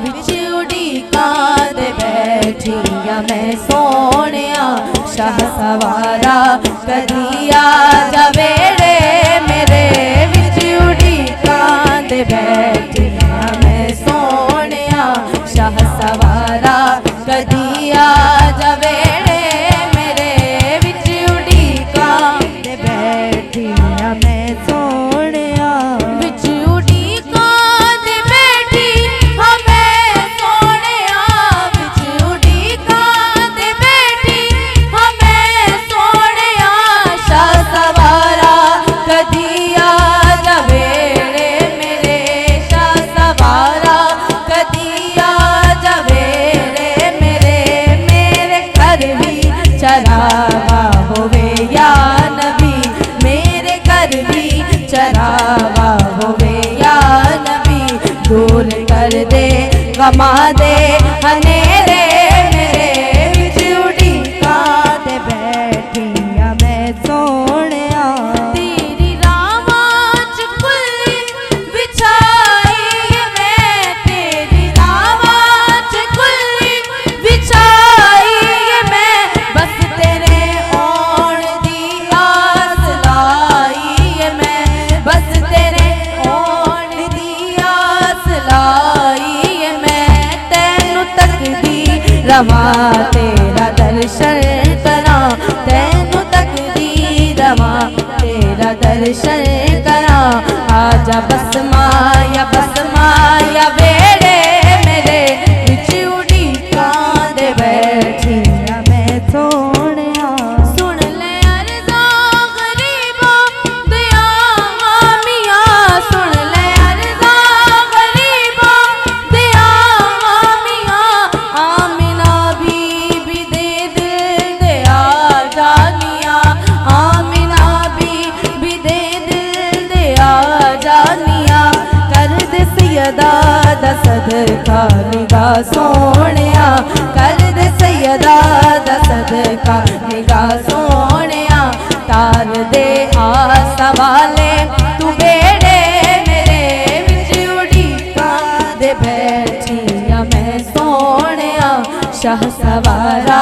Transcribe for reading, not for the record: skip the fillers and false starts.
विच उड़ीकां दे बैठिया मैं सोहणिया शाह सवारा कदी आ जावे रे मेरे विच उड़ीकां दे बैठिया मैं सोहणिया शाह सवारा कदी आ जावे रे मेरे विच उड़ीकां दे बैठिया मैं सोहणिया विच उड़ीकां दे बैठी हाँ मैं सोहणिया विच उड़ीकां दे बैठी हाँ मैं सोहणिया शाह सवारा कदी आ जावे रे मेरे शाह सवारा कदी आ जावे रे मेरे घर भी चरावा होवे या नबी मेरे घर भी चरावा होवे या नबी दूर कर दे गमा दे हनेरे मेरे विच उड़ीकां दे बैठिया मैं सोहणिया तेरी रावां च कुल्ली बिछाई मैं तेरी रावां च कुल्ली बिछाई मैं बस तेरे आउण दी आस लाई मैं बस तेरे आउण दी आस लाई मैं तैनू तकदी रवा तेरा दर्शन करा तैनू तकदी रवा तेरा दर्शन करा आजा बस माया वेड़े मेरे विच उड़ीकां दे बैठिया मैं सोहणिया सुन ले अर्ज़ां गरीबा दिया हामिया सुन ले अर्ज़ां गरीबा दिया हामिया आमिना बीबी दे दिल दे आ जानिया आमिना बीबी दे दिल दे आ जानिया कर दे सैयदा दा सदका निगाह सोहणिया कर दे सैयदा दा सदका निगाह सोहणिया तार दे आस वाले तू बेड़े मेरे विच उड़ीकां दे बैठिया मैं सोहणिया शाह सवारा